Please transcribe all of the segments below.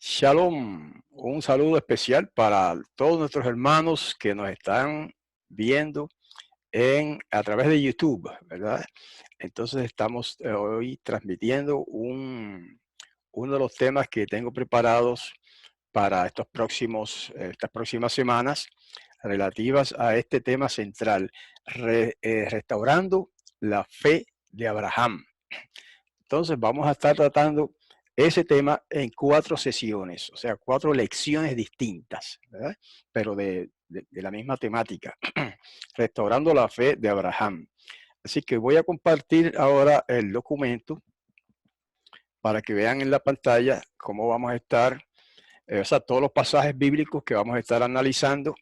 Shalom, un saludo especial para todos nuestros hermanos que nos están viendo a través de YouTube, ¿verdad? Entonces estamos hoy transmitiendo uno de los temas que tengo preparados para estas próximas semanas relativas a este tema central, restaurando la fe de Abraham. Entonces vamos a estar tratando ese tema en 4 sesiones, o sea, 4 lecciones distintas, ¿verdad? Pero de la misma temática, restaurando la fe de Abraham. Así que voy a compartir ahora el documento para que vean en la pantalla cómo vamos a estar, o sea, todos los pasajes bíblicos que vamos a estar analizando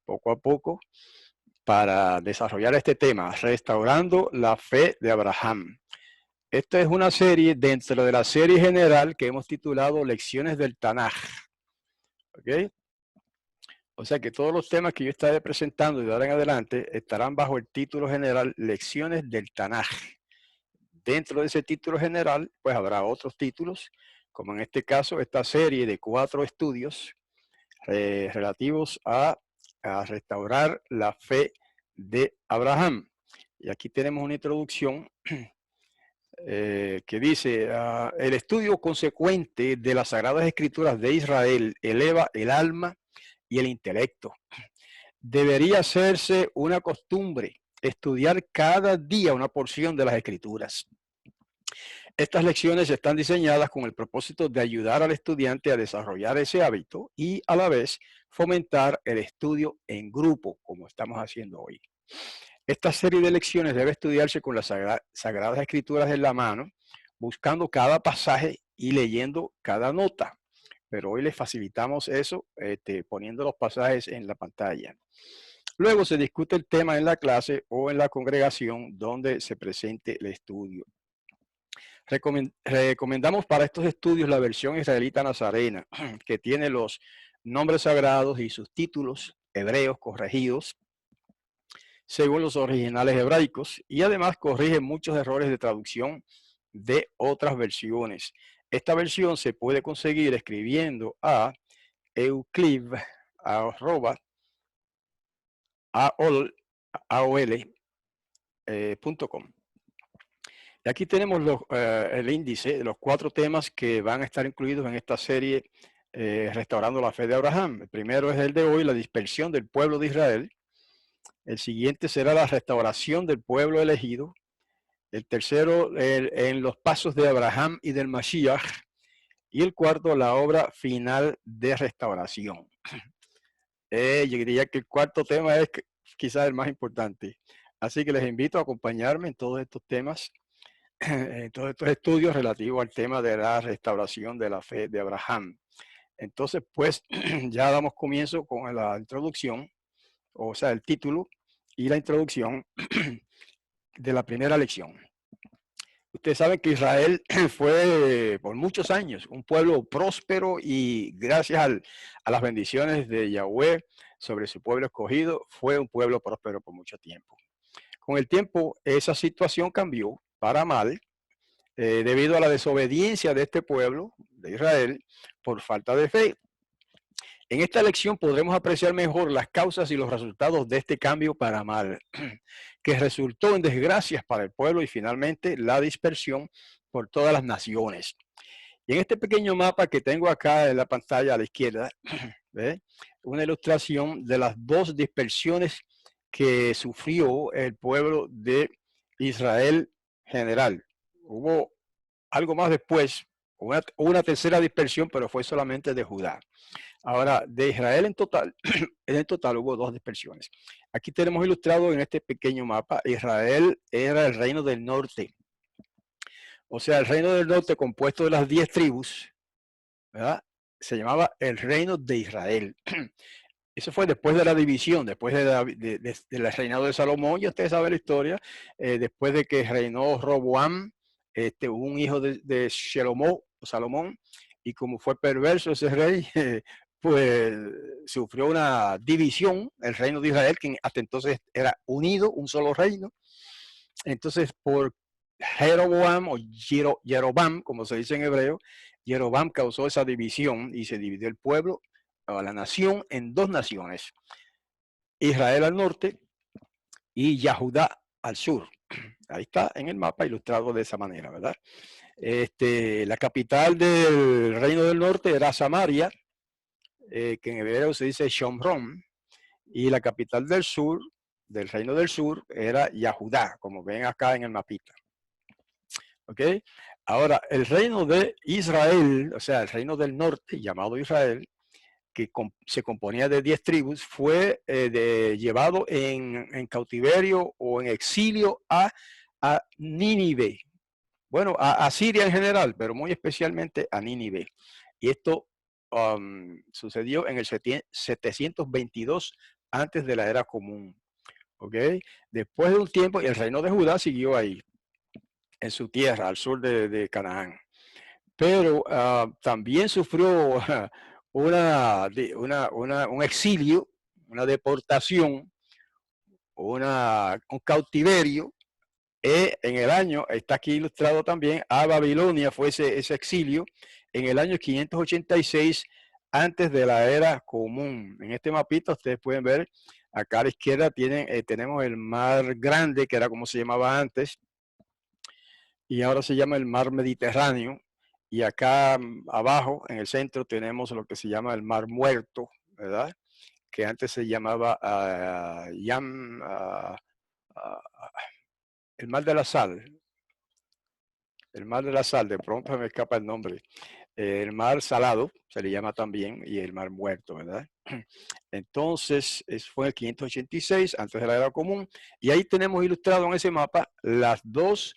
poco a poco para desarrollar este tema, restaurando la fe de Abraham. Esta es una serie dentro de la serie general que hemos titulado Lecciones del Tanaj. ¿Ok? O sea que todos los temas que yo estaré presentando de ahora en adelante estarán bajo el título general Lecciones del Tanaj. Dentro de ese título general, pues habrá otros títulos, como en este caso, esta serie de 4 estudios relativos a restaurar la fe de Abraham. Y aquí tenemos una introducción que dice, el estudio consecuente de las Sagradas Escrituras de Israel eleva el alma y el intelecto. Debería hacerse una costumbre estudiar cada día una porción de las Escrituras. Estas lecciones están diseñadas con el propósito de ayudar al estudiante a desarrollar ese hábito y a la vez fomentar el estudio en grupo, como estamos haciendo hoy. Esta serie de lecciones debe estudiarse con las Sagradas Escrituras en la mano, buscando cada pasaje y leyendo cada nota. Pero hoy les facilitamos eso poniendo los pasajes en la pantalla. Luego se discute el tema en la clase o en la congregación donde se presente el estudio. Recomendamos para estos estudios la versión israelita nazarena, que tiene los nombres sagrados y sus títulos hebreos corregidos según los originales hebraicos, y además corrige muchos errores de traducción de otras versiones. Esta versión se puede conseguir escribiendo a euclid.aol.com. Y aquí tenemos el índice de los 4 temas que van a estar incluidos en esta serie Restaurando la Fe de Abraham. El primero es el de hoy, la dispersión del pueblo de Israel. El siguiente será la restauración del pueblo elegido. El tercero, en los pasos de Abraham y del Mashiach. Y el cuarto, la obra final de restauración. Yo diría que el cuarto tema es quizás el más importante. Así que les invito a acompañarme en todos estos temas, en todos estos estudios relativos al tema de la restauración de la fe de Abraham. Entonces, pues, ya damos comienzo con la introducción, o sea, el título y la introducción de la primera lección. Ustedes saben que Israel fue por muchos años un pueblo próspero y gracias a las bendiciones de Yahweh sobre su pueblo escogido, fue un pueblo próspero por mucho tiempo. Con el tiempo, esa situación cambió para mal debido a la desobediencia de este pueblo de Israel por falta de fe. En esta lección podremos apreciar mejor las causas y los resultados de este cambio para mal, que resultó en desgracias para el pueblo y finalmente la dispersión por todas las naciones. Y en este pequeño mapa que tengo acá en la pantalla a la izquierda, ¿ve? Una ilustración de las 2 dispersiones que sufrió el pueblo de Israel general. Hubo algo más después, una tercera dispersión, pero fue solamente de Judá. Ahora, de Israel en total hubo 2 dispersiones. Aquí tenemos ilustrado en este pequeño mapa, Israel era el reino del norte. O sea, el reino del norte compuesto de las 10 tribus, ¿verdad? Se llamaba el reino de Israel. Eso fue después de la división, después del reinado de Salomón, ya ustedes saben la historia, después de que reinó Roboam, un hijo de Salomón, y como fue perverso ese rey, pues sufrió una división, el reino de Israel, que hasta entonces era unido, un solo reino. Entonces, por Jeroboam o Yerobam, como se dice en hebreo, Jeroboam causó esa división y se dividió el pueblo, o la nación, en dos naciones. Israel al norte y Yahudá al sur. Ahí está en el mapa ilustrado de esa manera, ¿verdad? La capital del reino del norte era Samaria, que en hebreo se dice Shomron, y la capital del sur, del reino del sur, era Yahudá, como ven acá en el mapita. ¿Ok? Ahora, el reino de Israel, o sea, el reino del norte, llamado Israel, que se componía de 10 tribus, fue llevado en cautiverio o en exilio a Nínive. Bueno, a Siria en general, pero muy especialmente a Nínive. Y esto sucedió en el 722 antes de la era común. ¿Ok? Después de un tiempo, el reino de Judá siguió ahí, en su tierra, al sur de Canaán. Pero también sufrió un exilio, una deportación, un cautiverio. En el año, está aquí ilustrado también, a Babilonia fue ese exilio en el año 586 antes de la era común. En este mapita ustedes pueden ver, acá a la izquierda tenemos el mar grande, que era como se llamaba antes, y ahora se llama el mar Mediterráneo. Y acá abajo, en el centro, tenemos lo que se llama el mar Muerto, ¿verdad? Que antes se llamaba el mar de la sal. El mar de la sal, de pronto me escapa el nombre. El mar salado se le llama también, y el mar muerto, ¿verdad? Entonces, fue el 586 antes de la era común, y ahí tenemos ilustrado en ese mapa los dos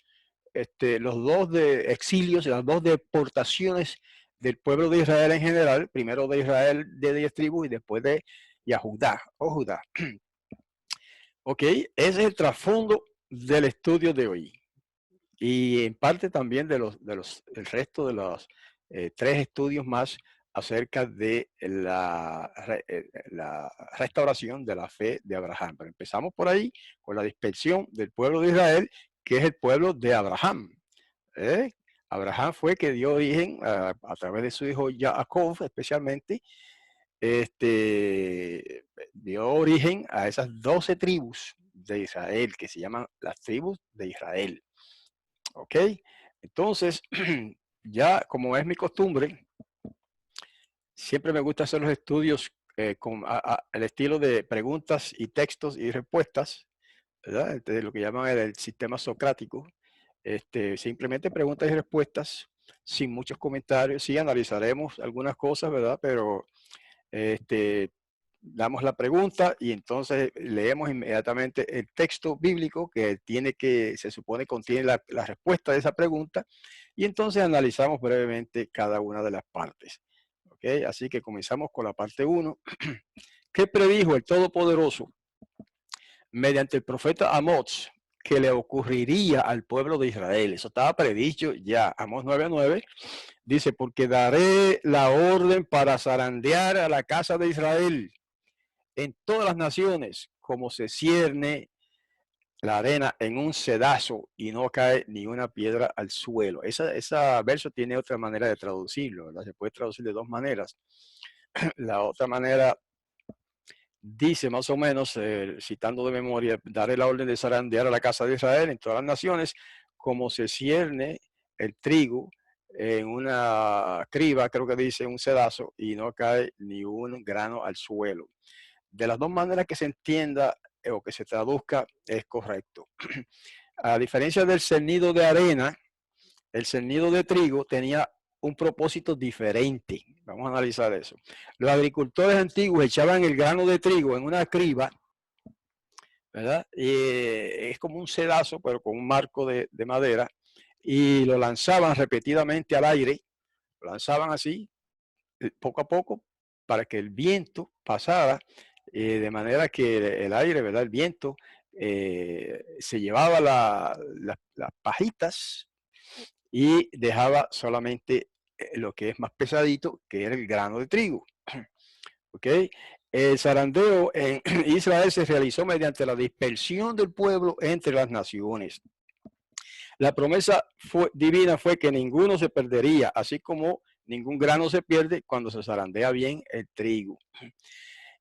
de exilios, las dos deportaciones del pueblo de Israel en general, primero de Israel de 10 tribus y después de Yahudá o Judá. Ok, ese es el trasfondo del estudio de hoy. Y en parte también el resto de los 3 estudios más acerca de la restauración de la fe de Abraham. Pero empezamos por ahí con la dispersión del pueblo de Israel, que es el pueblo de Abraham. Abraham fue que dio origen a través de su hijo Jacob, especialmente, dio origen a esas 12 tribus de Israel, que se llaman las tribus de Israel. ¿Ok? Entonces, ya como es mi costumbre, siempre me gusta hacer los estudios con el estilo de preguntas y textos y respuestas, ¿verdad? Entonces, lo que llaman el sistema socrático. Simplemente preguntas y respuestas, sin muchos comentarios. Sí, analizaremos algunas cosas, ¿verdad? Pero damos la pregunta y entonces leemos inmediatamente el texto bíblico se supone contiene la respuesta de esa pregunta, y entonces analizamos brevemente cada una de las partes. ¿Okay? Así que comenzamos con la parte 1. ¿Qué predijo el Todopoderoso mediante el profeta Amós que le ocurriría al pueblo de Israel? Eso estaba predicho ya. Amós 9:9 dice: porque daré la orden para zarandear a la casa de Israel en todas las naciones, como se cierne la arena en un sedazo y no cae ni una piedra al suelo. Esa verso tiene otra manera de traducirlo, ¿verdad? Se puede traducir de dos maneras. La otra manera dice más o menos, citando de memoria: daré la orden de zarandear a la casa de Israel en todas las naciones, como se cierne el trigo en una criba, creo que dice, un sedazo, y no cae ni un grano al suelo. De las dos maneras que se entienda o que se traduzca es correcto. A diferencia del cernido de arena, el cernido de trigo tenía un propósito diferente. Vamos a analizar eso. Los agricultores antiguos echaban el grano de trigo en una criba, ¿verdad? Es como un sedazo, pero con un marco de madera, y lo lanzaban repetidamente al aire. Lo lanzaban así, poco a poco, para que el viento pasara, de manera que el aire, ¿verdad? El viento se llevaba las pajitas y dejaba solamente lo que es más pesadito, que era el grano de trigo. ¿Ok? El zarandeo en Israel se realizó mediante la dispersión del pueblo entre las naciones. La promesa divina fue que ninguno se perdería, así como ningún grano se pierde cuando se zarandea bien el trigo.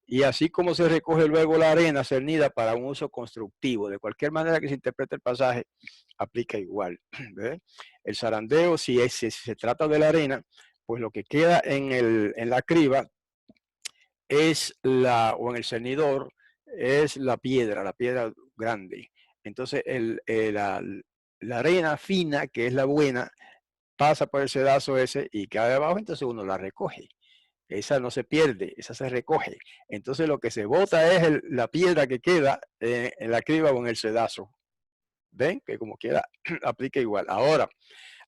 Y así como se recoge luego la arena cernida para un uso constructivo, de cualquier manera que se interprete el pasaje, aplica igual. ¿Ve? El zarandeo, si se trata de la arena, pues lo que queda en la criba es o en el cernidor, es la piedra grande. Entonces la arena fina, que es la buena, pasa por el sedazo ese y cae abajo, entonces uno la recoge. Esa no se pierde, esa se recoge. Entonces lo que se bota es la piedra que queda en la criba o en el sedazo. ¿Ven? Que como quiera aplica igual. Ahora,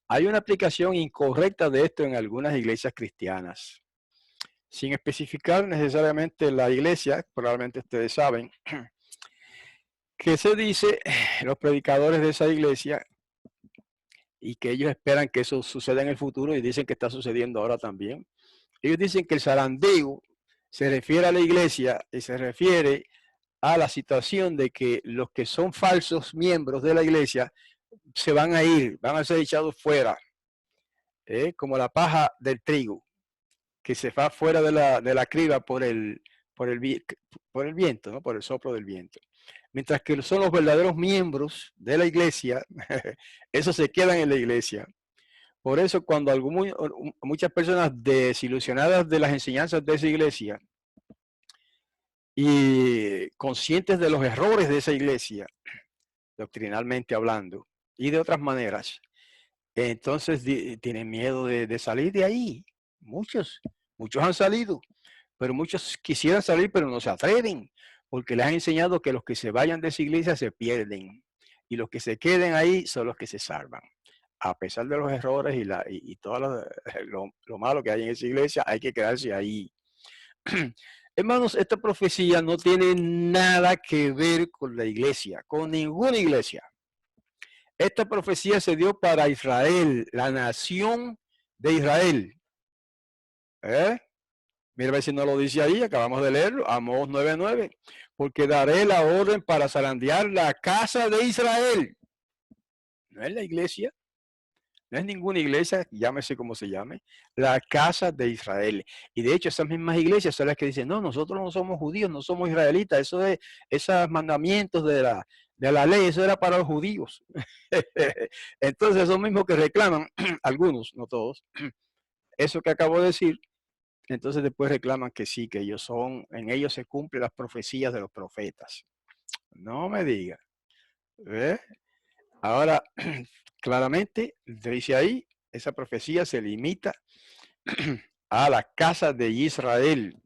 hay una aplicación incorrecta de esto en algunas iglesias cristianas. Sin especificar necesariamente la iglesia, probablemente ustedes saben, que se dice los predicadores de esa iglesia y que ellos esperan que eso suceda en el futuro y dicen que está sucediendo ahora también. Ellos dicen que el zarandeo se refiere a la iglesia y se refiere a la situación de que los que son falsos miembros de la iglesia se van a ir, van a ser echados fuera, como la paja del trigo, que se va fuera de la criba por el viento, ¿no? Por el soplo del viento. Mientras que son los verdaderos miembros de la iglesia, esos se quedan en la iglesia. Por eso cuando muchas personas desilusionadas de las enseñanzas de esa iglesia y conscientes de los errores de esa iglesia, doctrinalmente hablando, y de otras maneras, entonces tienen miedo de salir de ahí. Muchos han salido, pero muchos quisieran salir, pero no se atreven, porque les han enseñado que los que se vayan de esa iglesia se pierden, y los que se queden ahí son los que se salvan. A pesar de los errores y todo lo malo que hay en esa iglesia, hay que quedarse ahí. Hermanos, esta profecía no tiene nada que ver con la iglesia, con ninguna iglesia. Esta profecía se dio para Israel, la nación de Israel. Mira a ver si no lo dice ahí, acabamos de leerlo, Amós 9:9. Porque daré la orden para zarandear la casa de Israel. No es la iglesia, no es ninguna iglesia, llámese como se llame, la casa de Israel. Y de hecho esas mismas iglesias son las que dicen, no, nosotros no somos judíos, no somos israelitas, eso es, esos mandamientos de la ley, eso era para los judíos. Entonces esos mismos que reclaman, algunos, no todos, eso que acabo de decir, entonces después reclaman que sí, que en ellos se cumplen las profecías de los profetas. No me diga. ¿Ves? Ahora, claramente, dice ahí, esa profecía se limita a la casa de Israel.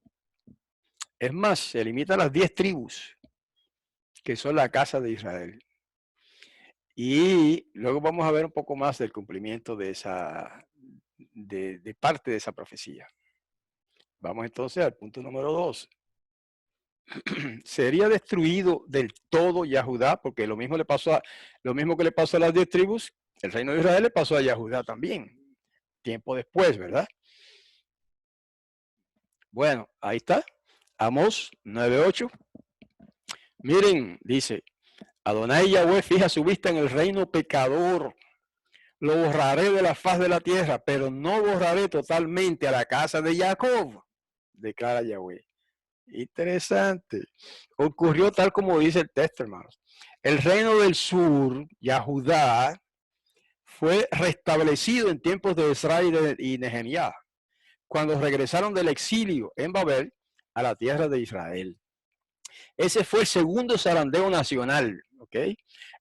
Es más, se limita a las 10 tribus, que son la casa de Israel. Y luego vamos a ver un poco más del cumplimiento de parte de esa profecía. Vamos entonces al punto número 2. Sería destruido del todo Yahudá, porque lo mismo que le pasó a las 10 tribus, el reino de Israel le pasó a Yahudá también, tiempo después, ¿verdad? Bueno, ahí está, Amós 9:8. Miren, dice, Adonai Yahweh fija su vista en el reino pecador, lo borraré de la faz de la tierra, pero no borraré totalmente a la casa de Jacob, declara Yahweh. Interesante. Ocurrió tal como dice el texto, hermanos. El reino del sur, Yahudá, fue restablecido en tiempos de Israel y Nehemías, cuando regresaron del exilio en Babel a la tierra de Israel. Ese fue el segundo zarandeo nacional, ¿ok?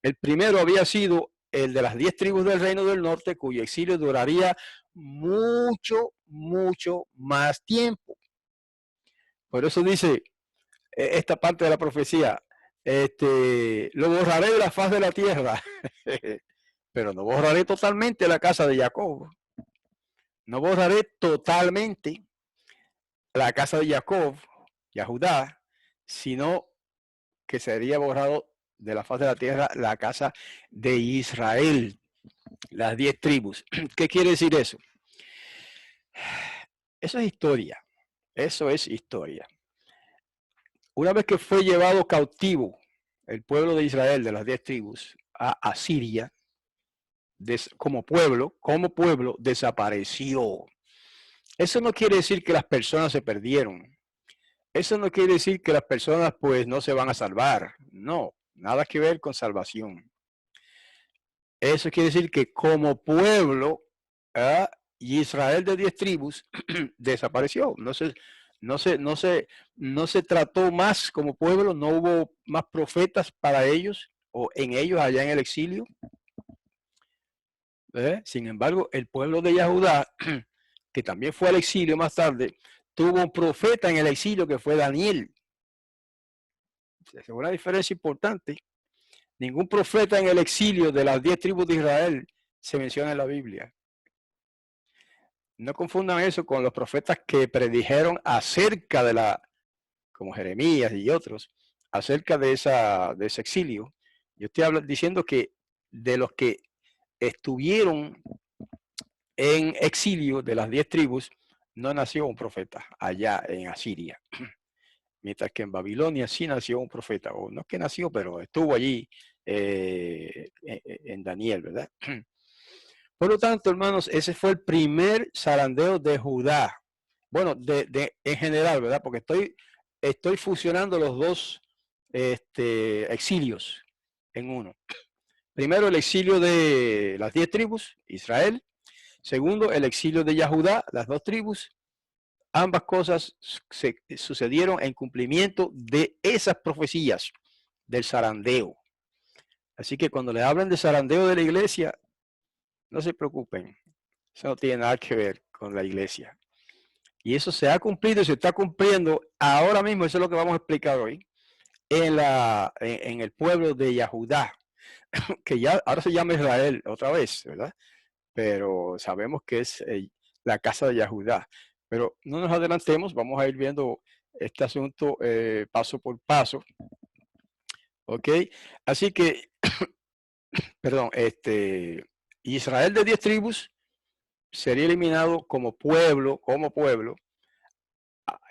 El primero había sido el de las 10 tribus del reino del norte, cuyo exilio duraría mucho más tiempo. Por eso dice esta parte de la profecía, lo borraré de la faz de la tierra, pero no borraré totalmente la casa de Jacob. No borraré totalmente la casa de Jacob, Yahudá, sino que sería borrado de la faz de la tierra la casa de Israel, las 10 tribus. ¿Qué quiere decir eso? Eso es historia. Eso es historia. Una vez que fue llevado cautivo el pueblo de Israel de las 10 tribus a Asiria, como pueblo desapareció. Eso no quiere decir que las personas se perdieron. Eso no quiere decir que las personas pues no se van a salvar. No, nada que ver con salvación. Eso quiere decir que como pueblo, ¿ah? Israel de 10 tribus desapareció. No se trató más como pueblo, no hubo más profetas para ellos o en ellos allá en el exilio. Sin embargo, el pueblo de Yahudá, que también fue al exilio más tarde, tuvo un profeta en el exilio que fue Daniel. Es una diferencia importante. Ningún profeta en el exilio de las 10 tribus de Israel se menciona en la Biblia. No confundan eso con los profetas que predijeron acerca de como Jeremías y otros, acerca de ese exilio. Yo estoy diciendo que de los que estuvieron en exilio de las 10 tribus, no nació un profeta allá en Asiria. Mientras que en Babilonia sí nació un profeta, o no es que nació, pero estuvo allí en Daniel, ¿verdad? Por lo tanto, hermanos, ese fue el primer zarandeo de Judá. Bueno, en general, ¿verdad? Porque estoy fusionando los dos exilios en uno. Primero, el exilio de las 10 tribus, Israel. Segundo, el exilio de Yahudá, las 2 tribus. Ambas cosas sucedieron en cumplimiento de esas profecías del zarandeo. Así que cuando le hablan de zarandeo de la iglesia, no se preocupen. Eso no tiene nada que ver con la iglesia. Y eso se ha cumplido y se está cumpliendo ahora mismo. Eso es lo que vamos a explicar hoy en el pueblo de Yahudá, que ya ahora se llama Israel otra vez, ¿verdad? Pero sabemos que es la casa de Yahudá. Pero no nos adelantemos, vamos a ir viendo este asunto paso por paso. ¿Ok? Así que, perdón, Israel de 10 tribus sería eliminado como pueblo,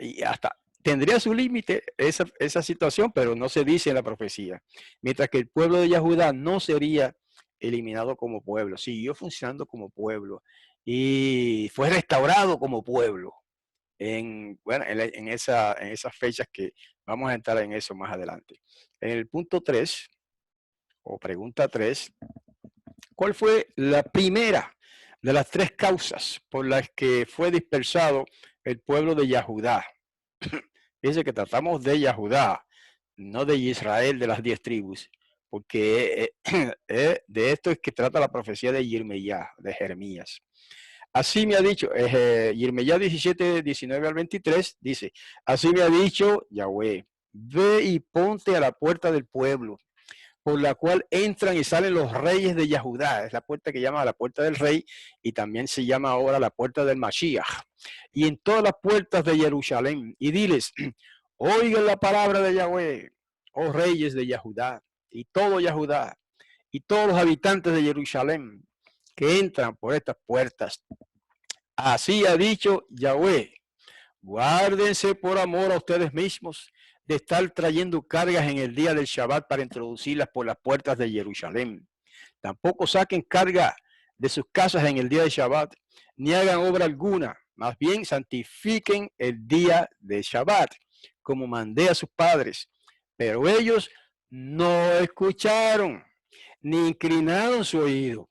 y hasta tendría su límite esa situación, pero no se dice en la profecía. Mientras que el pueblo de Yahudá no sería eliminado como pueblo, siguió funcionando como pueblo y fue restaurado como pueblo bueno, en esas fechas que vamos a entrar en eso más adelante. En el punto 3, o pregunta 3, ¿cuál fue la primera de las 3 causas por las que fue dispersado el pueblo de Yahudá? Dice que tratamos de Yahudá, no de Israel de las 10 tribus, porque de esto es que trata la profecía de Yirmeyá, de Jeremías. Así me ha dicho, Yirmeyá 17, 19 al 23, dice, así me ha dicho Yahweh, ve y ponte a la puerta del pueblo, por la cual entran y salen los reyes de Yahudá. Es la puerta que llama la puerta del rey y también se llama ahora la puerta del Mashiach. Y en todas las puertas de Jerusalén. Y diles, oigan la palabra de Yahweh, oh reyes de Yahudá, y todo Yahudá, y todos los habitantes de Jerusalén que entran por estas puertas. Así ha dicho Yahweh, guárdense por amor a ustedes mismos de estar trayendo cargas en el día del Shabbat para introducirlas por las puertas de Jerusalén. Tampoco saquen carga de sus casas en el día del Shabbat, ni hagan obra alguna. Más bien santifiquen el día de Shabbat, como mandé a sus padres. Pero ellos no escucharon, ni inclinaron su oído.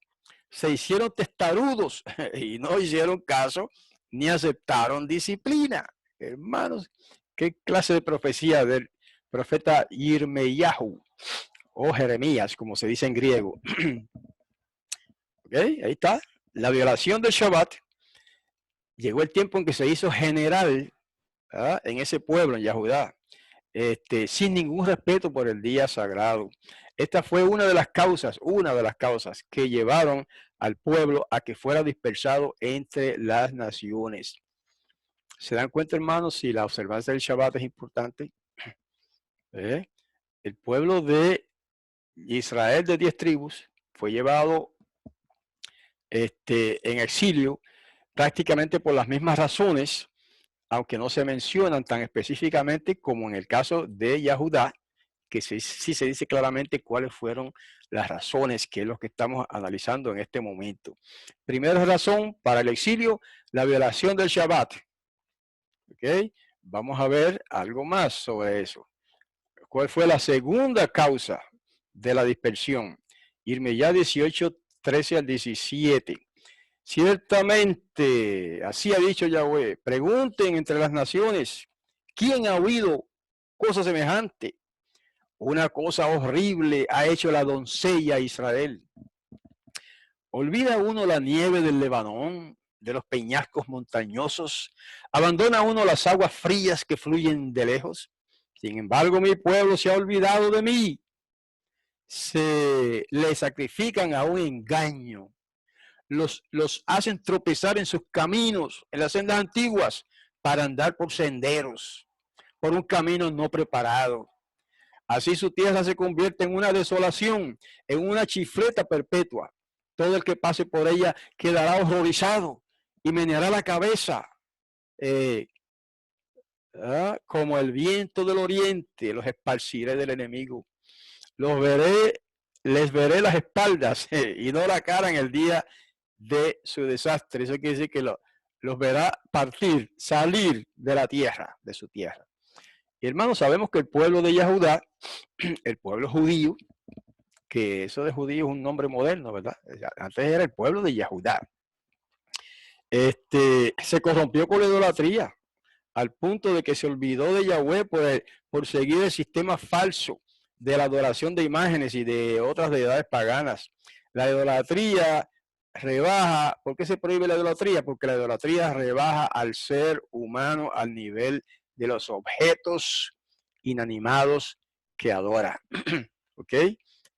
Se hicieron testarudos y no hicieron caso, ni aceptaron disciplina. Hermanos, ¿qué clase de profecía del profeta Yirmeyahu o Jeremías, como se dice en griego? Okay, ahí está. La violación del Shabbat. Llegó el tiempo en que se hizo general, ¿verdad?, en ese pueblo, en Yahudá, sin ningún respeto por el día sagrado. Esta fue una de las causas que llevaron al pueblo a que fuera dispersado entre las naciones. ¿Se dan cuenta, hermanos, si la observancia del Shabbat es importante? El pueblo de Israel de 10 tribus fue llevado en exilio prácticamente por las mismas razones, aunque no se mencionan tan específicamente como en el caso de Yahudá, que sí se dice claramente cuáles fueron las razones, que es lo que estamos analizando en este momento. Primera razón para el exilio, la violación del Shabbat. ¿Ok? Vamos a ver algo más sobre eso. ¿Cuál fue la segunda causa de la dispersión? Irmeyá 18, 13 al 17. Ciertamente, así ha dicho Yahweh, pregunten entre las naciones, ¿quién ha oído cosa semejante? Una cosa horrible ha hecho la doncella Israel. ¿Olvida uno la nieve del Lebanón, de los peñascos montañosos? ¿Abandona uno las aguas frías que fluyen de lejos? Sin embargo, mi pueblo se ha olvidado de mí. Se le sacrifican a un engaño. Los hacen tropezar en sus caminos, en las sendas antiguas, para andar por senderos, por un camino no preparado. Así su tierra se convierte en una desolación, en una chifleta perpetua. Todo el que pase por ella quedará horrorizado y meneará la cabeza. Como el viento del oriente, los esparciré del enemigo. Les veré las espaldas y no la cara en el día de su desastre. Eso quiere decir que los verá partir, salir de la tierra, de su tierra. Y hermanos, sabemos que el pueblo de Yahudá, el pueblo judío, que eso de judío es un nombre moderno, ¿verdad? Antes era el pueblo de Yahudá. Se corrompió con la idolatría, al punto de que se olvidó de Yahweh por seguir el sistema falso de la adoración de imágenes y de otras deidades paganas. La idolatría rebaja. ¿Por qué se prohíbe la idolatría? Porque la idolatría rebaja al ser humano al nivel de los objetos inanimados que adora. ¿Ok?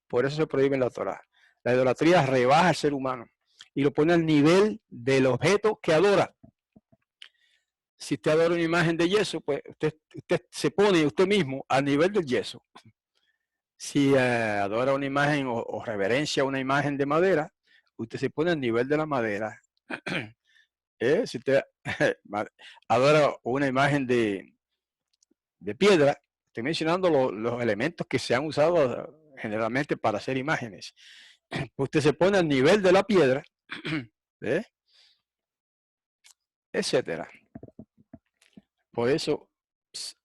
Por eso se prohíbe en la Torah. La idolatría rebaja al ser humano y lo pone al nivel del objeto que adora. Si usted adora una imagen de yeso, pues usted se pone usted mismo al nivel del yeso. Si adora una imagen o reverencia una imagen de madera, usted se pone al nivel de la madera. Si usted adora una imagen de piedra, estoy mencionando los elementos que se han usado generalmente para hacer imágenes. Usted se pone al nivel de la piedra, etcétera. Por eso,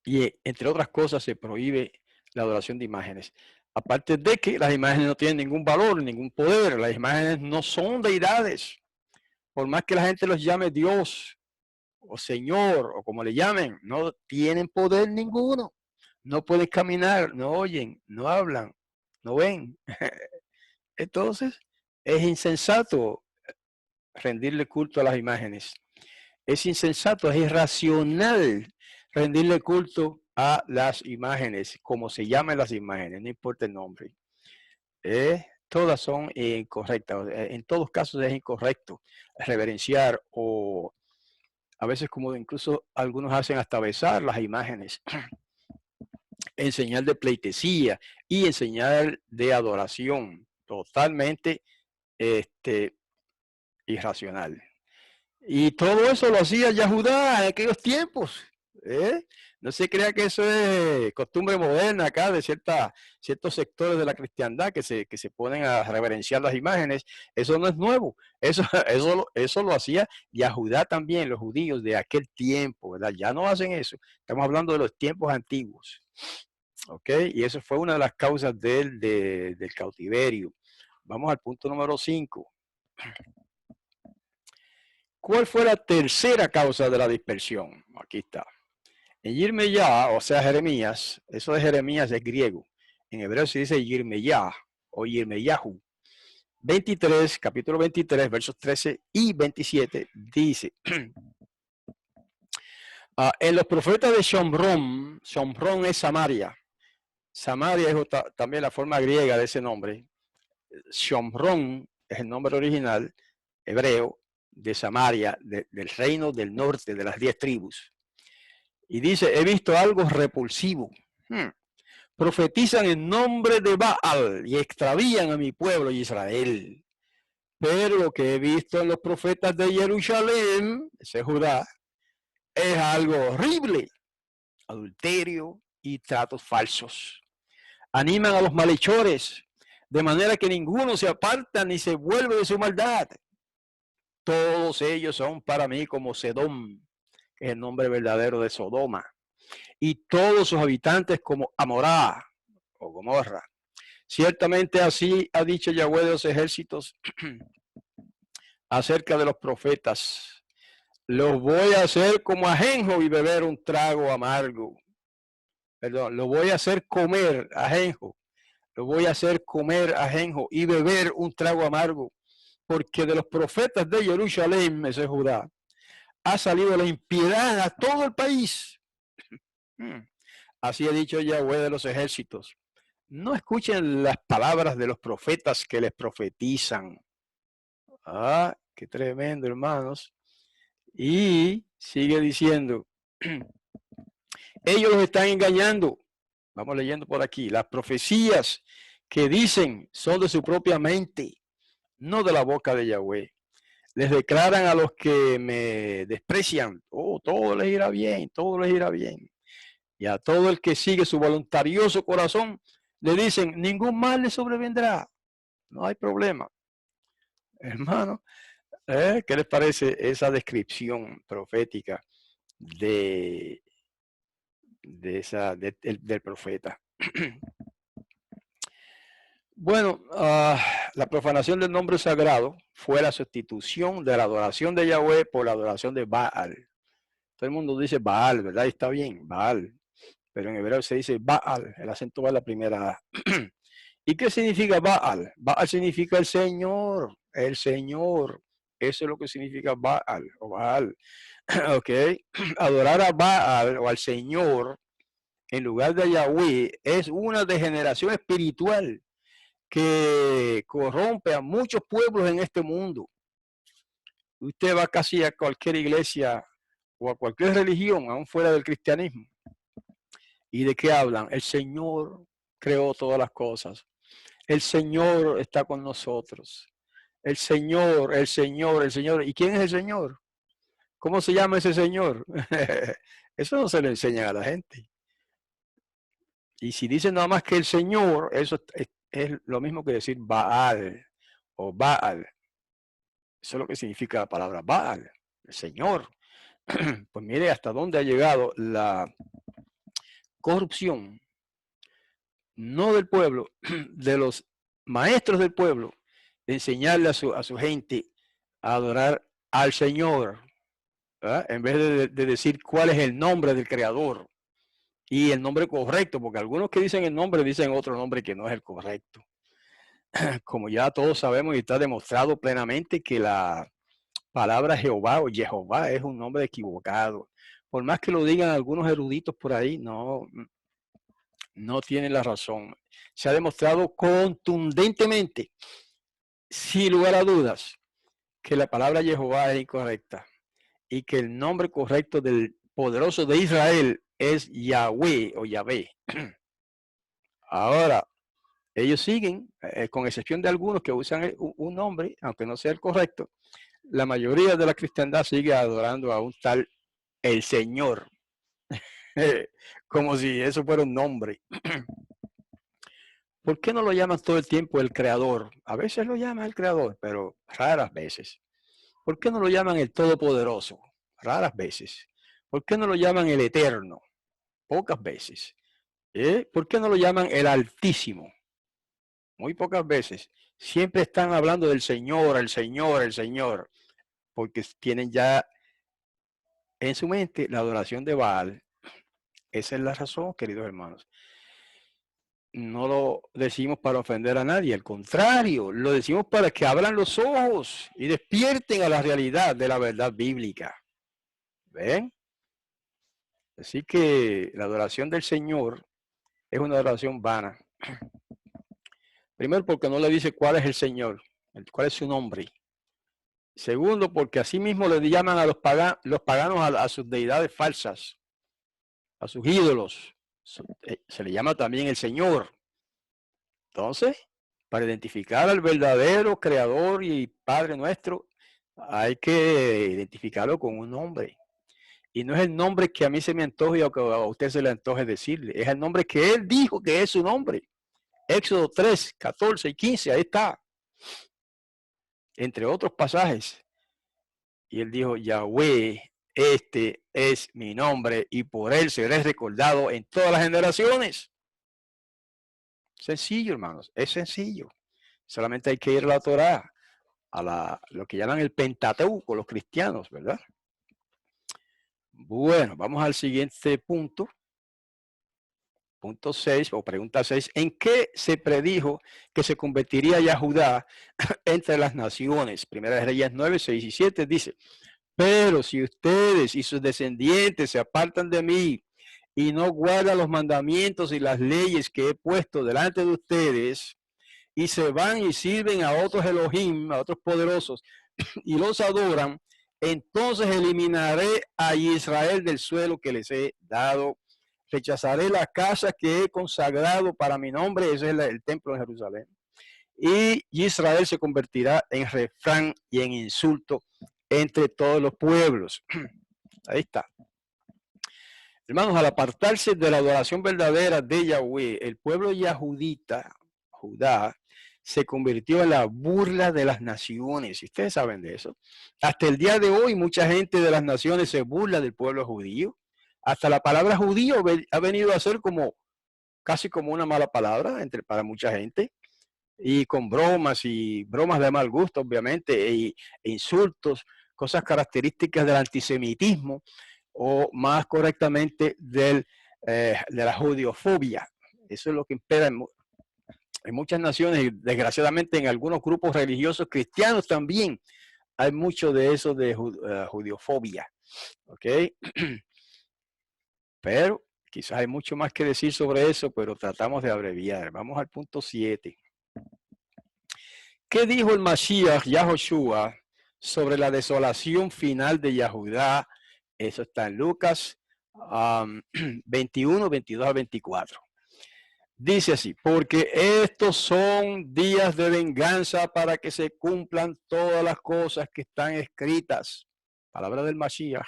y entre otras cosas, se prohíbe la adoración de imágenes. Aparte de que las imágenes no tienen ningún valor, ningún poder. Las imágenes no son deidades. Por más que la gente los llame Dios o Señor o como le llamen, no tienen poder ninguno. No pueden caminar, no oyen, no hablan, no ven. Entonces, es insensato rendirle culto a las imágenes. Es insensato, es irracional rendirle culto a las imágenes, como se llaman las imágenes, no importa el nombre. Todas son incorrectas. En todos casos es incorrecto reverenciar o a veces como incluso algunos hacen hasta besar las imágenes en señal de pleitesía y en señal de adoración. Totalmente irracional. Y todo eso lo hacía Yahudá en aquellos tiempos. No se crea que eso es costumbre moderna acá de ciertos sectores de la cristiandad que se ponen a reverenciar las imágenes. Eso no es nuevo. Eso lo hacía Yahudá también, los judíos de aquel tiempo, ¿verdad? Ya no hacen eso. Estamos hablando de los tiempos antiguos. ¿Ok? Y eso fue una de las causas del cautiverio. Vamos al punto número 5. ¿Cuál fue la tercera causa de la dispersión? Aquí está. En Yirmeyá, o sea, Jeremías, eso de Jeremías es griego. En hebreo se dice Yirmeyá o Yirmeyahu. 23, capítulo 23, versos 13 y 27, dice, en los profetas de Shomrón, Shomrón es Samaria. Samaria es también la forma griega de ese nombre. Shomrón es el nombre original hebreo de Samaria, del reino del norte, de las 10 tribus. Y dice, he visto algo repulsivo. Profetizan en nombre de Baal y extravían a mi pueblo Israel. Pero lo que he visto en los profetas de Jerusalén, ese Judá, es algo horrible. Adulterio y tratos falsos. animan a los malhechores, de manera que ninguno se aparta ni se vuelve de su maldad. Todos ellos son para mí como Sedom, que es el nombre verdadero de Sodoma, y todos sus habitantes como Amorá o Gomorra. Ciertamente así ha dicho Yahweh de los ejércitos acerca de los profetas. Los voy a hacer como ajenjo y beber un trago amargo. Perdón, lo voy a hacer comer ajenjo. Lo voy a hacer comer ajenjo y beber un trago amargo. Porque de los profetas de Jerusalén, ese es Judá, ha salido la impiedad a todo el país. Así ha dicho Yahweh de los ejércitos. No escuchen las palabras de los profetas que les profetizan. Ah, qué tremendo, hermanos. Y sigue diciendo, ellos los están engañando. Vamos leyendo por aquí. Las profecías que dicen son de su propia mente, no de la boca de Yahweh. Les declaran a los que me desprecian, oh, todo les irá bien, todo les irá bien. Y a todo el que sigue su voluntarioso corazón, le dicen, ningún mal le sobrevendrá. No hay problema. Hermano, ¿qué les parece esa descripción profética del profeta? Bueno, la profanación del nombre sagrado fue la sustitución de la adoración de Yahweh por la adoración de Baal. Todo el mundo dice Baal, ¿verdad? Y está bien, Baal. Pero en hebreo se dice Baal, el acento va a la primera A. ¿Y qué significa Baal? Baal significa el Señor, el Señor. Eso es lo que significa Baal o Baal. Ok, adorar a Baal o al Señor en lugar de Yahweh es una degeneración espiritual que corrompe a muchos pueblos en este mundo. Usted va casi a cualquier iglesia o a cualquier religión, aún fuera del cristianismo. ¿Y de qué hablan? El Señor creó todas las cosas. El Señor está con nosotros. El Señor, el Señor, el Señor. ¿Y quién es el Señor? ¿Cómo se llama ese Señor? Eso no se le enseña a la gente. Y si dicen nada más que el Señor, eso es lo mismo que decir Baal o Baal. Eso es lo que significa la palabra Baal, el Señor. Pues mire hasta dónde ha llegado la corrupción, no del pueblo, de los maestros del pueblo, de enseñarle a su gente a adorar al Señor, ¿verdad? En vez de decir cuál es el nombre del Creador y el nombre correcto, porque algunos que dicen el nombre dicen otro nombre que no es el correcto. Como ya todos sabemos y está demostrado plenamente que la palabra Jehová o Jehová es un nombre equivocado. Por más que lo digan algunos eruditos por ahí, no tienen la razón. Se ha demostrado contundentemente, sin lugar a dudas, que la palabra Jehová es incorrecta y que el nombre correcto del poderoso de Israel es Yahweh o Yahvé. Ahora, ellos siguen, con excepción de algunos que usan un nombre, aunque no sea el correcto, la mayoría de la cristiandad sigue adorando a un tal el Señor, como si eso fuera un nombre. ¿Por qué no lo llaman todo el tiempo el Creador? A veces lo llaman el Creador, pero raras veces. ¿Por qué no lo llaman el Todopoderoso? Raras veces. ¿Por qué no lo llaman el Eterno? Pocas veces. ¿Por qué no lo llaman el Altísimo? Muy pocas veces. Siempre están hablando del Señor, el Señor, el Señor, porque tienen ya en su mente la adoración de Baal. Esa es la razón, queridos hermanos. No lo decimos para ofender a nadie, al contrario, lo decimos para que abran los ojos y despierten a la realidad de la verdad bíblica. ¿Ven? Así que la adoración del Señor es una adoración vana. Primero, porque no le dice cuál es el Señor, cuál es su nombre. Segundo, porque así mismo le llaman a los paganos a sus deidades falsas, a sus ídolos. Se le llama también el Señor. Entonces, para identificar al verdadero creador y Padre nuestro, hay que identificarlo con un nombre. Y no es el nombre que a mí se me antoje o que a usted se le antoje decirle. Es el nombre que él dijo que es su nombre. Éxodo 3, 14 y 15, ahí está. Entre otros pasajes. Y él dijo, Yahweh, este es mi nombre y por él seré recordado en todas las generaciones. Sencillo, hermanos, es sencillo. Solamente hay que ir a la Torá, lo que llaman el Pentateuco, los cristianos, ¿verdad? Bueno, vamos al siguiente punto. Punto 6 o pregunta 6. ¿En qué se predijo que se convertiría Yahudá entre las naciones? Primera de Reyes 9, 6 y 7 dice, pero si ustedes y sus descendientes se apartan de mí y no guardan los mandamientos y las leyes que he puesto delante de ustedes y se van y sirven a otros Elohim, a otros poderosos y los adoran, entonces eliminaré a Israel del suelo que les he dado. Rechazaré la casa que he consagrado para mi nombre, ese es el templo de Jerusalén. Y Israel se convertirá en refrán y en insulto entre todos los pueblos. Ahí está. Hermanos, al apartarse de la adoración verdadera de Yahweh, el pueblo yahudita, Judá, se convirtió en la burla de las naciones. Y ustedes saben de eso. Hasta el día de hoy, mucha gente de las naciones se burla del pueblo judío. Hasta la palabra judío ha venido a ser como casi como una mala palabra para mucha gente. Y con bromas y bromas de mal gusto, obviamente, e insultos, cosas características del antisemitismo o más correctamente de la judiofobia. Eso es lo que impera en muchas naciones y desgraciadamente en algunos grupos religiosos cristianos también hay mucho de eso de judiofobia. ¿Ok? Pero quizás hay mucho más que decir sobre eso, pero tratamos de abreviar. Vamos al punto 7. ¿Qué dijo el Mashiach, Yahoshua, sobre la desolación final de Yahudá? Eso está en Lucas 21, 22 a 24. Dice así, porque estos son días de venganza para que se cumplan todas las cosas que están escritas. Palabra del Mashiach.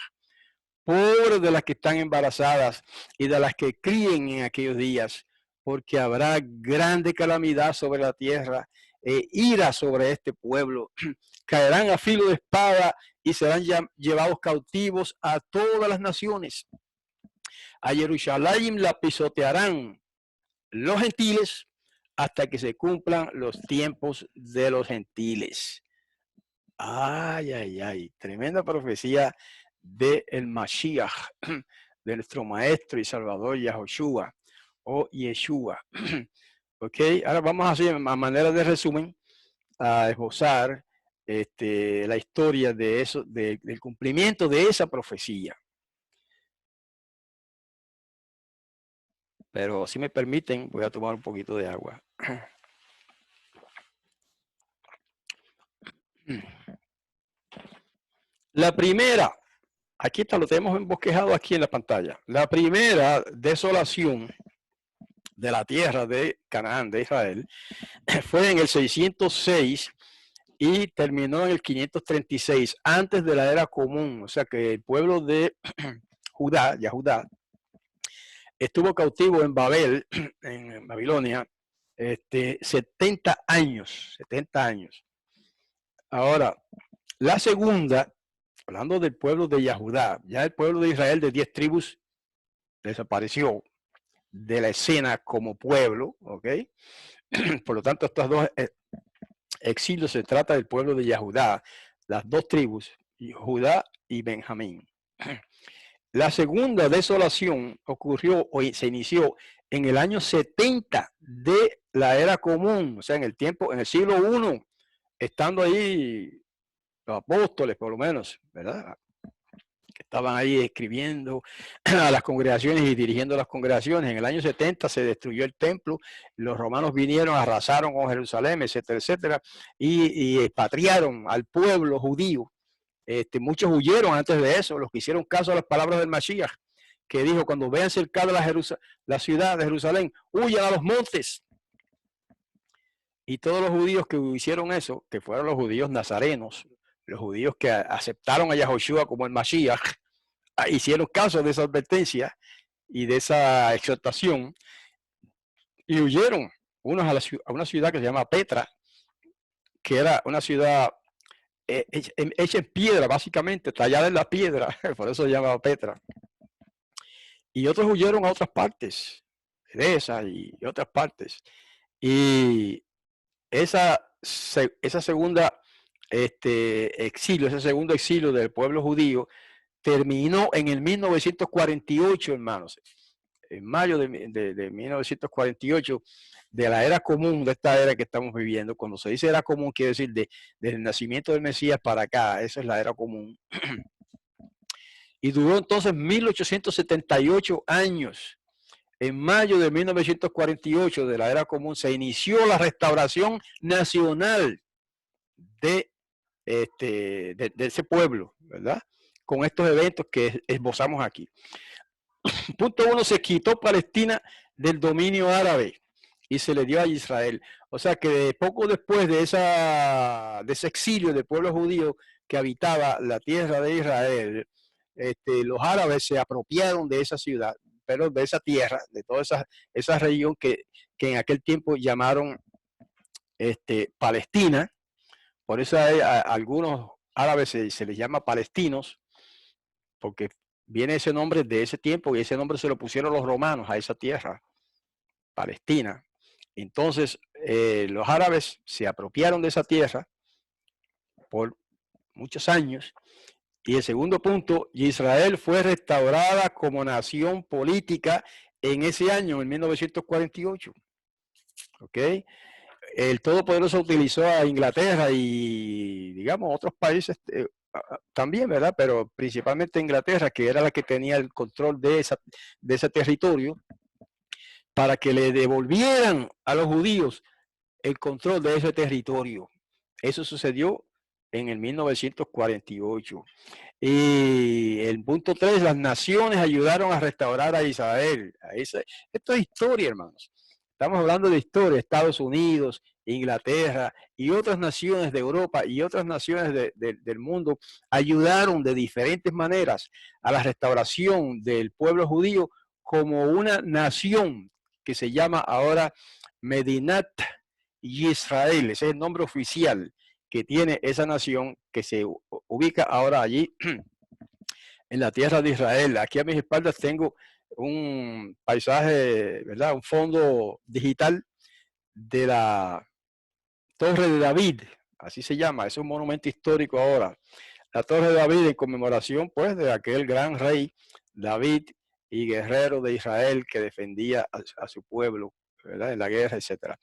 Por de las que están embarazadas y de las que críen en aquellos días, porque habrá grande calamidad sobre la tierra e ira sobre este pueblo. Caerán a filo de espada y serán llevados cautivos a todas las naciones. A Jerusalén la pisotearán los gentiles hasta que se cumplan los tiempos de los gentiles. Ay, ay, ay, tremenda profecía de el Mashiach, de nuestro maestro y salvador Yahoshua o Yeshua. Ok, ahora vamos a hacer a manera de resumen a esbozar la historia de eso, del cumplimiento de esa profecía. Pero si me permiten, voy a tomar un poquito de agua. La primera, aquí está, lo tenemos embosquejado aquí en la pantalla. La primera desolación de la tierra de Canaán, de Israel, fue en el 606 y terminó en el 536, antes de la era común. O sea que el pueblo de Judá, Yahudá, estuvo cautivo en Babel, en Babilonia, 70 años, 70 años. Ahora, la segunda, hablando del pueblo de Yahudá, ya el pueblo de Israel de 10 tribus desapareció de la escena como pueblo, ¿ok? Por lo tanto, estos dos exilios se trata del pueblo de Yahudá, las dos tribus, Judá y Benjamín. La segunda desolación ocurrió o se inició en el año 70 de la era común, o sea, en el siglo I, estando ahí los apóstoles, por lo menos, ¿verdad? Que estaban ahí escribiendo a las congregaciones y dirigiendo las congregaciones. En el año 70 se destruyó el templo, los romanos vinieron, arrasaron con Jerusalén, etcétera, etcétera, y expatriaron al pueblo judío. Muchos huyeron antes de eso, los que hicieron caso a las palabras del Mashiach, que dijo, cuando vean cercada la ciudad de Jerusalén, huyan a los montes. Y todos los judíos que hicieron eso, que fueron los judíos nazarenos, los judíos que aceptaron a Yahoshua como el Mashiach, hicieron caso de esa advertencia y de esa exhortación y huyeron unos a una ciudad que se llama Petra, que era una ciudad hecha en piedra, básicamente, tallada en la piedra, por eso se llamaba Petra. Y otros huyeron a otras partes, de esa y otras partes. Y esa segunda exilio, ese segundo exilio del pueblo judío terminó en el 1948, hermanos. En mayo de 1948, de la era común, de esta era que estamos viviendo. Cuando se dice era común, quiere decir desde el nacimiento del Mesías para acá, esa es la era común. Y duró entonces 1878 años. En mayo de 1948, de la era común, se inició la restauración nacional de ese pueblo, ¿verdad? Con estos eventos que esbozamos aquí. Punto 1, se quitó Palestina del dominio árabe y se le dio a Israel. O sea que poco después de ese exilio del pueblo judío que habitaba la tierra de Israel, los árabes se apropiaron de esa ciudad, pero de esa tierra, de toda esa región que en aquel tiempo llamaron Palestina. Por eso a algunos árabes se les llama palestinos, porque viene ese nombre de ese tiempo y ese nombre se lo pusieron los romanos a esa tierra, Palestina. Entonces, los árabes se apropiaron de esa tierra por muchos años. Y el segundo punto, Israel fue restaurada como nación política en ese año, en 1948. ¿Ok? El Todopoderoso utilizó a Inglaterra y, digamos, otros países también, ¿verdad? Pero principalmente Inglaterra, que era la que tenía el control de ese territorio, para que le devolvieran a los judíos el control de ese territorio. Eso sucedió en el 1948. Y el punto 3, las naciones ayudaron a restaurar a Israel. Esto es historia, hermanos. Estamos hablando de historia. Estados Unidos, Inglaterra y otras naciones de Europa y otras naciones del mundo ayudaron de diferentes maneras a la restauración del pueblo judío como una nación que se llama ahora Medinat Israel. Ese es el nombre oficial que tiene esa nación que se ubica ahora allí en la tierra de Israel. Aquí a mis espaldas tengo un paisaje, ¿verdad? Un fondo digital de la Torre de David, así se llama, es un monumento histórico ahora. La Torre de David en conmemoración pues de aquel gran rey David y guerrero de Israel que defendía a su pueblo, ¿verdad? En la guerra, etcétera.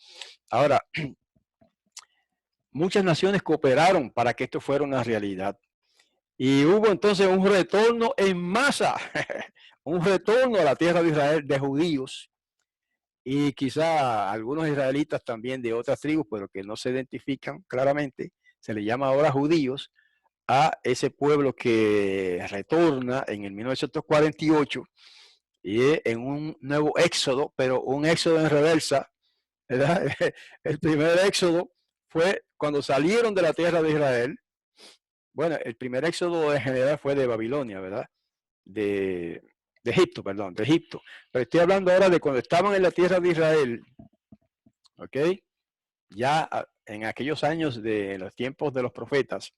Ahora, muchas naciones cooperaron para que esto fuera una realidad. Y hubo entonces un retorno en masa, un retorno a la tierra de Israel de judíos y quizá algunos israelitas también de otras tribus, pero que no se identifican claramente, se le llama ahora judíos, a ese pueblo que retorna en el 1948 y en un nuevo éxodo, pero un éxodo en reversa, ¿verdad? El primer éxodo fue cuando salieron de la tierra de Israel. Bueno, el primer éxodo en general fue de Babilonia, ¿verdad? De Egipto, perdón, de Egipto. Pero estoy hablando ahora de cuando estaban en la tierra de Israel, ¿ok? Ya en aquellos años de los tiempos de los profetas,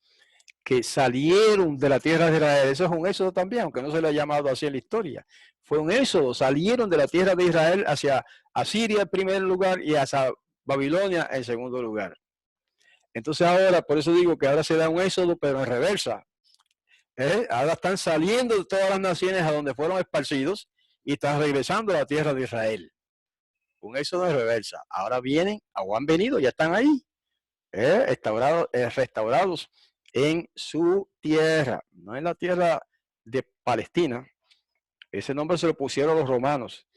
que salieron de la tierra de Israel. Eso es un éxodo también, aunque no se le ha llamado así en la historia. Fue un éxodo, salieron de la tierra de Israel hacia Asiria en primer lugar y hacia Babilonia en segundo lugar. Entonces ahora, por eso digo que ahora se da un éxodo, pero en reversa. Ahora están saliendo de todas las naciones a donde fueron esparcidos y están regresando a la tierra de Israel. Un éxodo en reversa. Ahora vienen, o han venido, ya están ahí, restaurados en su tierra, no en la tierra de Palestina. Ese nombre se lo pusieron los romanos.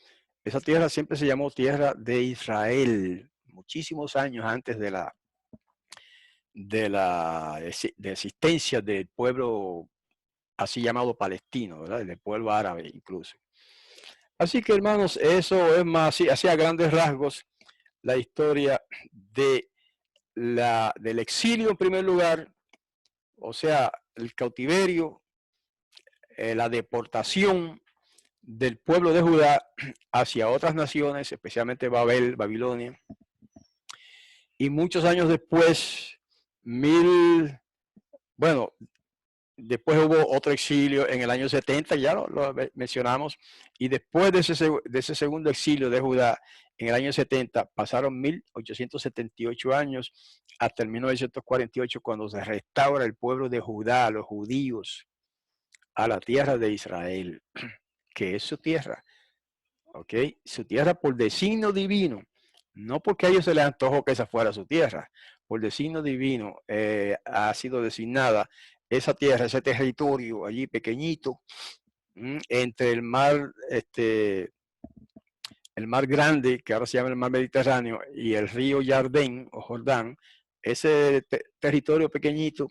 Esa tierra siempre se llamó tierra de Israel, muchísimos años antes de existencia del pueblo así llamado palestino, ¿verdad? Del pueblo árabe incluso. Así que, hermanos, eso es más, así a grandes rasgos, la historia del exilio en primer lugar, o sea, el cautiverio, la deportación del pueblo de Judá hacia otras naciones, especialmente Babilonia, y muchos años después, bueno, después hubo otro exilio en el año 70, ya lo mencionamos, y después de ese segundo exilio de Judá, en el año 70, pasaron 1878 años hasta el 1948, cuando se restaura el pueblo de Judá, los judíos, a la tierra de Israel, que es su tierra, ¿ok? Su tierra por designio divino, no porque a ellos se les antojó que esa fuera su tierra, por designio divino ha sido designada esa tierra, ese territorio allí pequeñito, entre el mar grande, que ahora se llama el mar Mediterráneo, y el río Jardín o Jordán, ese territorio pequeñito,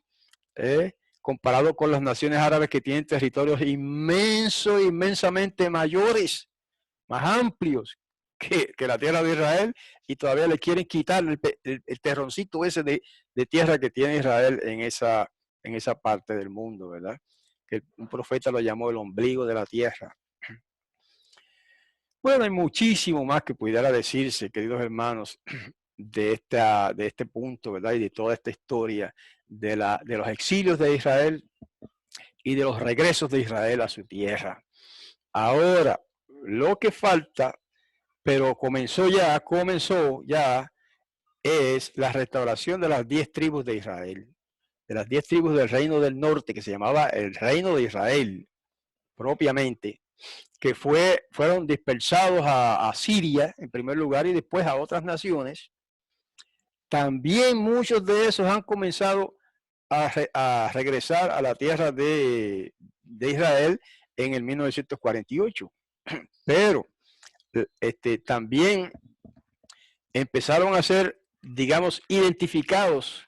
comparado con las naciones árabes que tienen territorios inmensos, inmensamente mayores, más amplios que la tierra de Israel, y todavía le quieren quitar el terroncito ese de tierra que tiene Israel en esa parte del mundo, ¿verdad? Que un profeta lo llamó el ombligo de la tierra. Bueno, hay muchísimo más que pudiera decirse, queridos hermanos, de este punto, ¿verdad? Y de toda esta historia de los exilios de Israel y de los regresos de Israel a su tierra. Ahora, lo que falta, pero comenzó ya, es la restauración de las 10 tribus de Israel, de las 10 tribus del reino del norte, que se llamaba el reino de Israel, propiamente, que fueron dispersados a Siria, en primer lugar, y después a otras naciones. También muchos de esos han comenzado a regresar a la tierra de Israel en el 1948. Pero también empezaron a ser, digamos, identificados.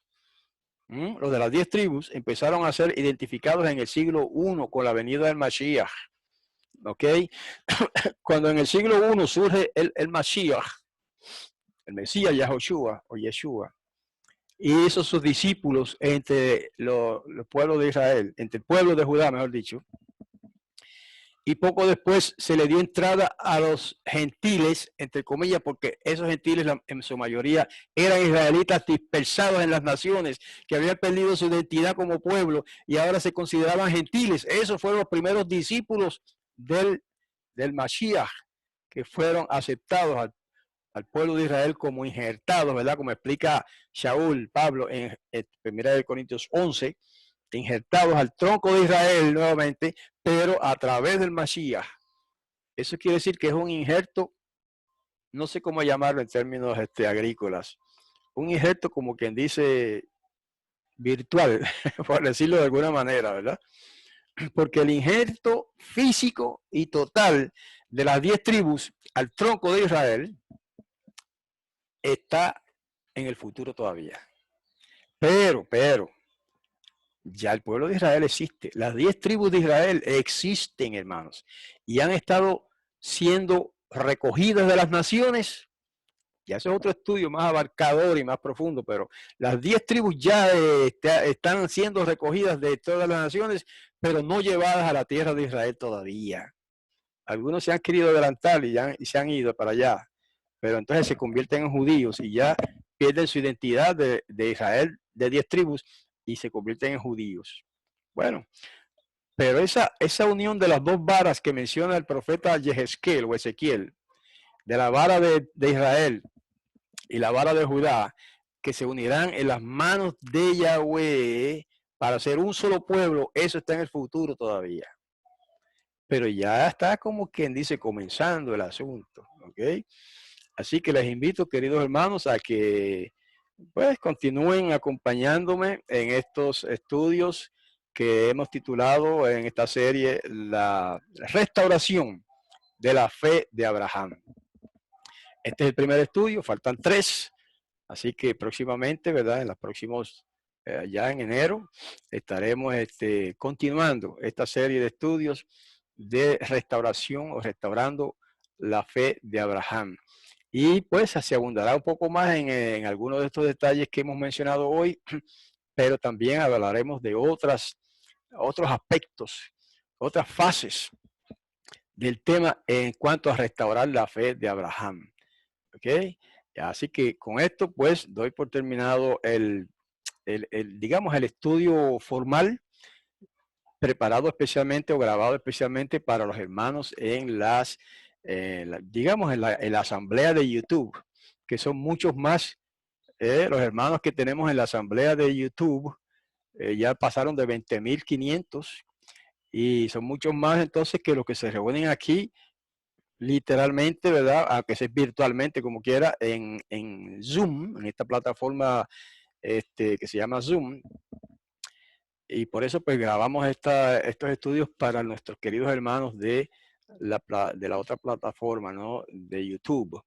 Los de las 10 tribus empezaron a ser identificados en el siglo I con la venida del Mashiach. ¿Ok? Cuando en el siglo I surge el Mashiach, el Mesías Yahoshua o Yeshua, y hizo sus discípulos entre los pueblos de Israel, entre el pueblo de Judá, mejor dicho, y poco después se le dio entrada a los gentiles, entre comillas, porque esos gentiles en su mayoría eran israelitas dispersados en las naciones, que habían perdido su identidad como pueblo y ahora se consideraban gentiles. Esos fueron los primeros discípulos del Mashiach, que fueron aceptados al pueblo de Israel como injertados, ¿verdad? Como explica Shaul, Pablo, en 1 Corintios 11, injertados al tronco de Israel nuevamente, pero a través del Mashiach. Eso quiere decir que es un injerto, no sé cómo llamarlo en términos agrícolas, un injerto como quien dice virtual, por decirlo de alguna manera, ¿verdad? Porque el injerto físico y total de las 10 tribus al tronco de Israel está en el futuro todavía. Pero, ya el pueblo de Israel existe. Las 10 tribus de Israel existen, hermanos, y han estado siendo recogidas de las naciones. Ya eso es otro estudio más abarcador y más profundo, pero las 10 tribus ya están siendo recogidas de todas las naciones, pero no llevadas a la tierra de Israel todavía. Algunos se han querido adelantar y se han ido para allá, pero entonces se convierten en judíos y ya pierden su identidad de Israel, de 10 tribus, y se convierten en judíos. Bueno, pero esa unión de las dos varas que menciona el profeta Yehezquiel o Ezequiel, de la vara de Israel y la vara de Judá, que se unirán en las manos de Yahweh para ser un solo pueblo, eso está en el futuro todavía. Pero ya está como quien dice comenzando el asunto, ¿ok? Así que les invito, queridos hermanos, a que pues continúen acompañándome en estos estudios que hemos titulado en esta serie La restauración de la fe de Abraham. Este es el primer estudio, faltan 3, así que próximamente, ¿verdad? En los próximos, ya en enero, estaremos continuando esta serie de estudios de restauración o restaurando la fe de Abraham. Y pues se abundará un poco más en algunos de estos detalles que hemos mencionado hoy, pero también hablaremos de otros aspectos, otras fases del tema en cuanto a restaurar la fe de Abraham. ¿Ok? Así que con esto, pues, doy por terminado digamos, el estudio formal preparado especialmente o grabado especialmente para los hermanos en digamos, en la asamblea de YouTube, que son muchos más. Los hermanos que tenemos en la asamblea de YouTube ya pasaron de 20.500 y son muchos más entonces que los que se reúnen aquí literalmente, ¿verdad? Aunque sea virtualmente, como quiera, en Zoom, en esta plataforma que se llama Zoom. Y por eso pues grabamos estos estudios para nuestros queridos hermanos de la otra plataforma, ¿no? De YouTube.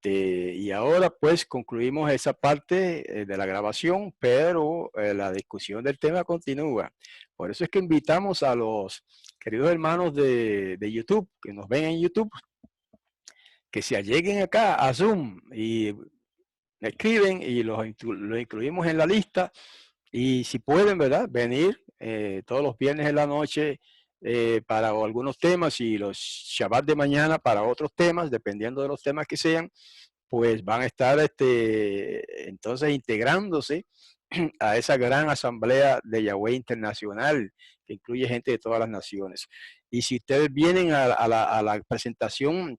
Y ahora pues concluimos esa parte de la grabación, pero la discusión del tema continúa. Por eso es que invitamos a los queridos hermanos de YouTube, que nos ven en YouTube, que se alleguen acá a Zoom y escriben y los incluimos en la lista. Y si pueden, ¿verdad? Venir todos los viernes en la noche para algunos temas y los Shabbat de mañana para otros temas, dependiendo de los temas que sean, pues van a estar entonces integrándose a esa gran asamblea de Yahweh Internacional, que incluye gente de todas las naciones. Y si ustedes vienen a la presentación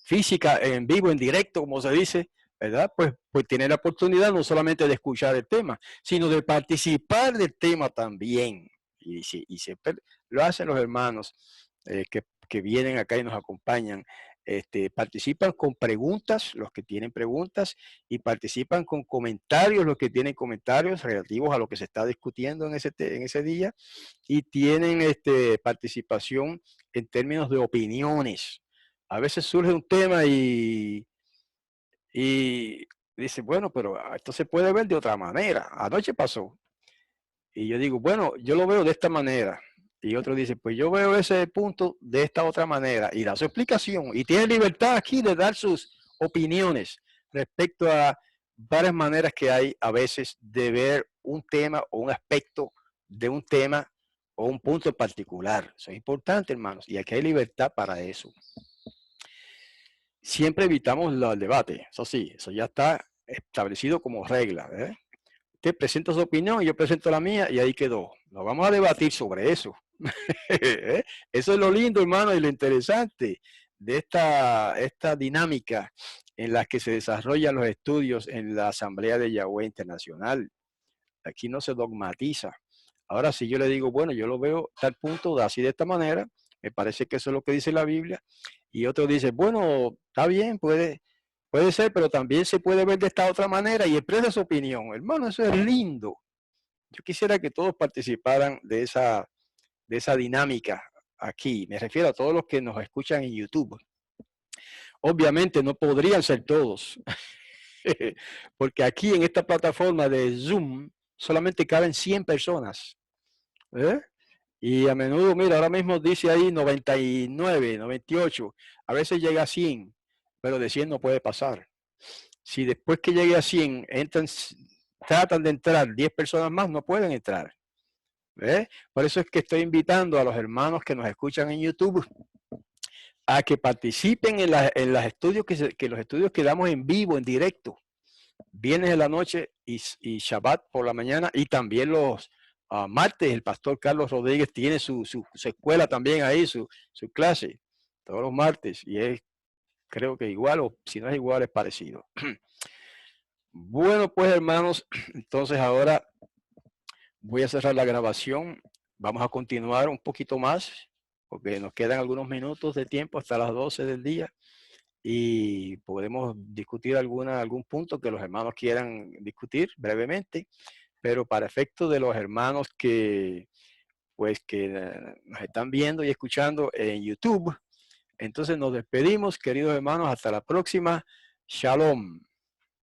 física, en vivo, en directo, como se dice, ¿verdad? Pues tienen la oportunidad no solamente de escuchar el tema, sino de participar del tema también. Y siempre lo hacen los hermanos que vienen acá y nos acompañan. Participan con preguntas, los que tienen preguntas, y participan con comentarios, los que tienen comentarios relativos a lo que se está discutiendo en ese día, y tienen participación en términos de opiniones. A veces surge un tema y dice, bueno, pero esto se puede ver de otra manera. Anoche pasó. Y yo digo, bueno, yo lo veo de esta manera. Y otro dice, pues yo veo ese punto de esta otra manera. Y da su explicación. Y tiene libertad aquí de dar sus opiniones respecto a varias maneras que hay a veces de ver un tema o un aspecto de un tema o un punto particular. Eso es importante, hermanos. Y aquí hay libertad para eso. Siempre evitamos el debate, eso sí, eso ya está establecido como regla. Usted presenta su opinión y yo presento la mía y ahí quedó. No vamos a debatir sobre eso. Eso es lo lindo, hermano, y lo interesante de esta dinámica en la que se desarrollan los estudios en la Asamblea de Yahweh Internacional. Aquí no se dogmatiza. Ahora, si yo le digo, bueno, yo lo veo tal punto, así de esta manera, me parece que eso es lo que dice la Biblia, y otro dice, bueno, está bien, puede ser, pero también se puede ver de esta otra manera y expresa su opinión. Hermano, eso es lindo. Yo quisiera que todos participaran de esa dinámica aquí. Me refiero a todos los que nos escuchan en YouTube. Obviamente no podrían ser todos, porque aquí en esta plataforma de Zoom solamente caben 100 personas. ¿Eh? Y a menudo, mira, ahora mismo dice ahí 99, 98, a veces llega a 100, pero de 100 no puede pasar. Si después que llegue a 100 tratan de entrar 10 personas más, no pueden entrar. Por eso es que estoy invitando a los hermanos que nos escuchan en YouTube a que participen en los estudios los estudios que damos en vivo, en directo, viernes en la noche y Shabbat por la mañana, y también los martes. El pastor Carlos Rodríguez tiene su escuela también ahí, su clase, todos los martes, y es, creo que igual, o si no es igual, es parecido. Bueno, pues hermanos, entonces ahora voy a cerrar la grabación. Vamos a continuar un poquito más, porque nos quedan algunos minutos de tiempo hasta las 12 del día. Y podemos discutir algún punto que los hermanos quieran discutir brevemente, pero para efecto de los hermanos que nos están viendo y escuchando en YouTube, entonces nos despedimos, queridos hermanos, hasta la próxima. Shalom.